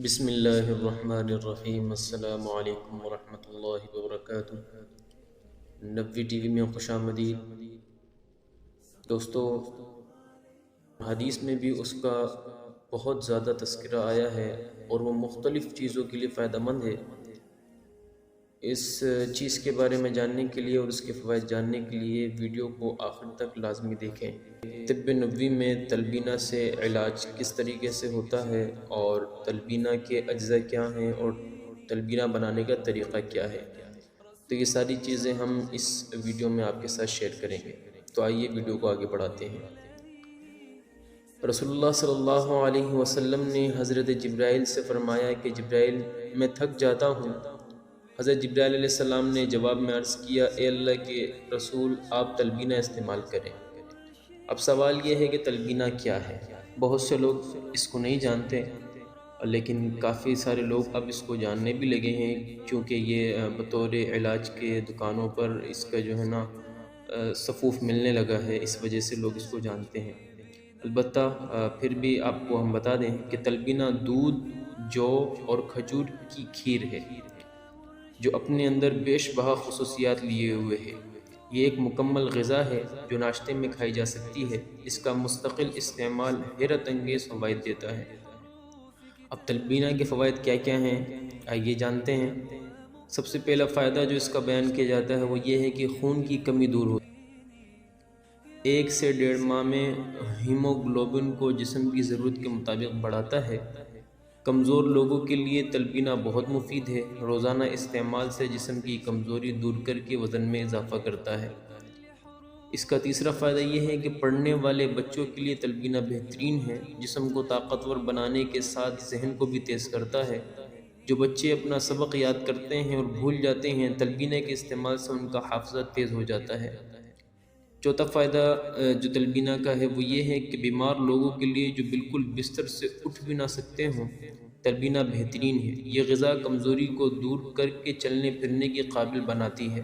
بسم اللہ الرحمن الرحیم۔ السلام علیکم ورحمۃ اللہ وبرکاتہ۔ نبوی ٹی وی میں خوش آمدید دوستو۔ حدیث میں بھی اس کا بہت زیادہ تذکرہ آیا ہے اور وہ مختلف چیزوں کے لیے فائدہ مند ہے۔ اس چیز کے بارے میں جاننے کے لیے اور اس کے فوائد جاننے کے لیے ویڈیو کو آخر تک لازمی دیکھیں۔ طب نبوی میں تلبینہ سے علاج کس طریقے سے ہوتا ہے اور تلبینہ کے اجزاء کیا ہیں اور تلبینہ بنانے کا طریقہ کیا ہے، تو یہ ساری چیزیں ہم اس ویڈیو میں آپ کے ساتھ شیئر کریں گے۔ تو آئیے ویڈیو کو آگے بڑھاتے ہیں۔ رسول اللہ صلی اللہ علیہ وسلم نے حضرت جبرائیل سے فرمایا کہ جبرائیل، میں تھک جاتا ہوں۔ حضرت جبرائیل علیہ السلام نے جواب میں عرض کیا، اے اللہ کے رسول، آپ تلبینہ استعمال کریں۔ اب سوال یہ ہے کہ تلبینہ کیا ہے؟ بہت سے لوگ اس کو نہیں جانتے، لیکن کافی سارے لوگ اب اس کو جاننے بھی لگے ہیں، کیونکہ یہ بطور علاج کے دکانوں پر اس کا جو ہے نا صفوف ملنے لگا ہے، اس وجہ سے لوگ اس کو جانتے ہیں۔ البتہ پھر بھی آپ کو ہم بتا دیں کہ تلبینہ دودھ، جو اور کھجور کی کھیر ہے، جو اپنے اندر بیش بہا خصوصیات لیے ہوئے ہے۔ یہ ایک مکمل غذا ہے جو ناشتے میں کھائی جا سکتی ہے۔ اس کا مستقل استعمال حیرت انگیز فوائد دیتا ہے۔ اب تلبینہ کے فوائد کیا کیا ہیں، آئیے جانتے ہیں۔ سب سے پہلا فائدہ جو اس کا بیان کیا جاتا ہے وہ یہ ہے کہ خون کی کمی دور ہوتی ہے۔ 1 سے 1.5 ماہ میں ہیموگلوبن کو جسم کی ضرورت کے مطابق بڑھاتا ہے۔ کمزور لوگوں کے لیے تلبینہ بہت مفید ہے۔ روزانہ استعمال سے جسم کی کمزوری دور کر کے وزن میں اضافہ کرتا ہے۔ اس کا تیسرا فائدہ یہ ہے کہ پڑھنے والے بچوں کے لیے تلبینہ بہترین ہے۔ جسم کو طاقتور بنانے کے ساتھ ذہن کو بھی تیز کرتا ہے۔ جو بچے اپنا سبق یاد کرتے ہیں اور بھول جاتے ہیں، تلبینہ کے استعمال سے ان کا حافظہ تیز ہو جاتا ہے۔ چوتھا فائدہ جو تلبینہ کا ہے وہ یہ ہے کہ بیمار لوگوں کے لیے جو بالکل بستر سے اٹھ بھی نہ سکتے ہوں، تلبینہ بہترین ہے۔ یہ غذا کمزوری کو دور کر کے چلنے پھرنے کے قابل بناتی ہے۔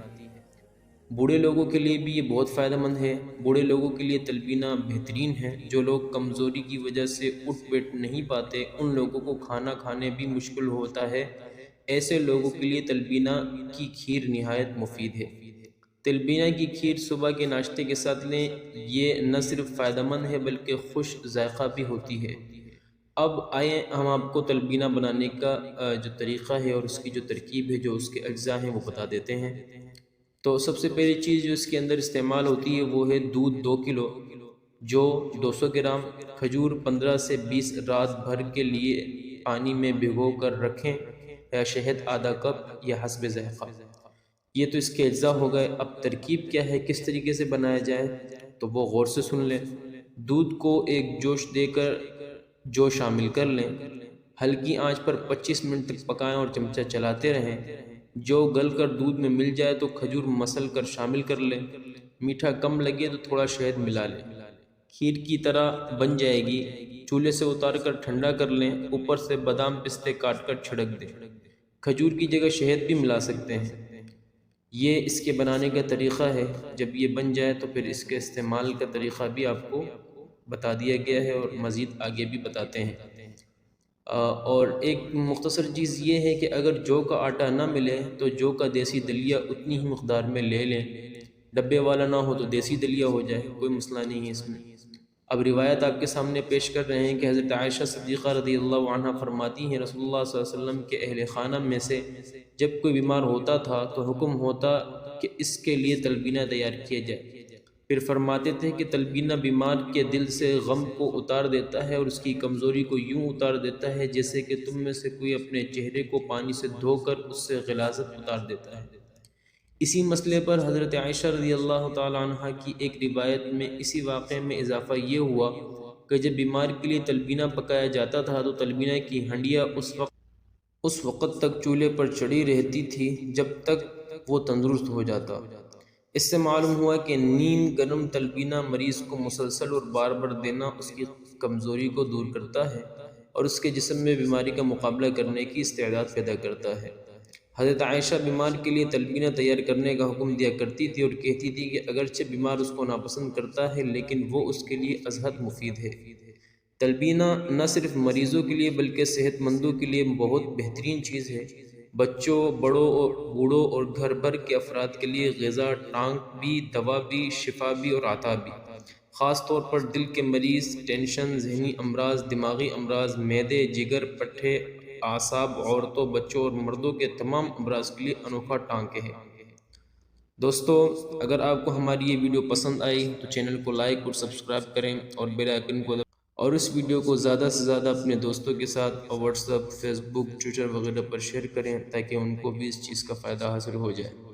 بوڑھے لوگوں کے لیے بھی یہ بہت فائدہ مند ہے۔ بوڑھے لوگوں کے لیے تلبینہ بہترین ہے۔ جو لوگ کمزوری کی وجہ سے اٹھ بیٹھ نہیں پاتے، ان لوگوں کو کھانا کھانے بھی مشکل ہوتا ہے، ایسے لوگوں کے لیے تلبینہ کی کھیر نہایت مفید ہے۔ تلبینہ کی کھیر صبح کے ناشتے کے ساتھ لیں۔ یہ نہ صرف فائدہ مند ہے بلکہ خوش ذائقہ بھی ہوتی ہے۔ اب آئیں ہم آپ کو تلبینہ بنانے کا جو طریقہ ہے اور اس کی جو ترکیب ہے، جو اس کے اجزاء ہیں، وہ بتا دیتے ہیں۔ تو سب سے پہلی چیز جو اس کے اندر استعمال ہوتی ہے وہ ہے دودھ 2 کلو، جو 200 گرام، کھجور 15 سے 20 رات بھر کے لیے پانی میں بھگو کر رکھیں، یا شہد آدھا کپ یا حسب ذائقہ۔ یہ تو اس کے اجزاء ہو گئے۔ اب ترکیب کیا ہے، کس طریقے سے بنایا جائے، تو وہ غور سے سن لیں۔ دودھ کو ایک جوش دے کر جو شامل کر لیں۔ ہلکی آنچ پر 25 منٹ تک پکائیں اور چمچہ چلاتے رہیں۔ جو گل کر دودھ میں مل جائے تو کھجور مسل کر شامل کر لیں۔ میٹھا کم لگے تو تھوڑا شہد ملا لیں۔ کھیر کی طرح بن جائے گی۔ چولہے سے اتار کر ٹھنڈا کر لیں۔ اوپر سے بادام پستے کاٹ کر چھڑک دیں۔ کھجور کی جگہ شہد بھی ملا سکتے ہیں۔ یہ اس کے بنانے کا طریقہ ہے۔ جب یہ بن جائے تو پھر اس کے استعمال کا طریقہ بھی آپ کو بتا دیا گیا ہے اور مزید آگے بھی بتاتے ہیں۔ اور ایک مختصر چیز یہ ہے کہ اگر جو کا آٹا نہ ملے تو جو کا دیسی دلیا اتنی ہی مقدار میں لے لیں۔ ڈبے والا نہ ہو تو دیسی دلیا ہو جائے، کوئی مسئلہ نہیں ہے اس میں۔ اب روایت آپ کے سامنے پیش کر رہے ہیں کہ حضرت عائشہ صدیقہ رضی اللہ عنہا فرماتی ہیں، رسول اللہ صلی اللہ علیہ وسلم کے اہل خانہ میں سے جب کوئی بیمار ہوتا تھا تو حکم ہوتا کہ اس کے لیے تلبینہ تیار کیا جائے۔ پھر فرماتے تھے کہ تلبینہ بیمار کے دل سے غم کو اتار دیتا ہے اور اس کی کمزوری کو یوں اتار دیتا ہے جیسے کہ تم میں سے کوئی اپنے چہرے کو پانی سے دھو کر اس سے غلاظت اتار دیتا ہے۔ اسی مسئلے پر حضرت عائشہ رضی اللہ تعالی عنہ کی ایک روایت میں اسی واقعے میں اضافہ یہ ہوا کہ جب بیمار کے لیے تلبینہ پکایا جاتا تھا تو تلبینہ کی ہنڈیاں اس وقت تک چولہے پر چڑھی رہتی تھی جب تک وہ تندرست ہو جاتا۔ اس سے معلوم ہوا کہ نیم گرم تلبینہ مریض کو مسلسل اور بار بار دینا اس کی کمزوری کو دور کرتا ہے اور اس کے جسم میں بیماری کا مقابلہ کرنے کی استعداد پیدا کرتا ہے۔ حضرت عائشہ بیمار کے لیے تلبینہ تیار کرنے کا حکم دیا کرتی تھی اور کہتی تھی کہ اگرچہ بیمار اس کو ناپسند کرتا ہے لیکن وہ اس کے لیے ازحد مفید ہے۔ تلبینہ نہ صرف مریضوں کے لیے بلکہ صحت مندوں کے لیے بہت بہترین چیز ہے۔ بچوں، بڑوں اور بوڑھوں اور گھر بھر کے افراد کے لیے غذا، ٹانک بھی، دوا بھی، شفا بھی اور عطا بھی۔ خاص طور پر دل کے مریض، ٹینشن، ذہنی امراض، دماغی امراض، معدے، جگر، پٹھے، اعصاب، عورتوں، بچوں اور مردوں کے تمام امراض کے لیے انوکھا ٹانکے ہے۔ دوستو، اگر آپ کو ہماری یہ ویڈیو پسند آئی تو چینل کو لائک اور سبسکرائب کریں اور بیل آئیکن کو اور اس ویڈیو کو زیادہ سے زیادہ اپنے دوستوں کے ساتھ اور واٹس ایپ، فیس بک، ٹویٹر وغیرہ پر شیئر کریں تاکہ ان کو بھی اس چیز کا فائدہ حاصل ہو جائے۔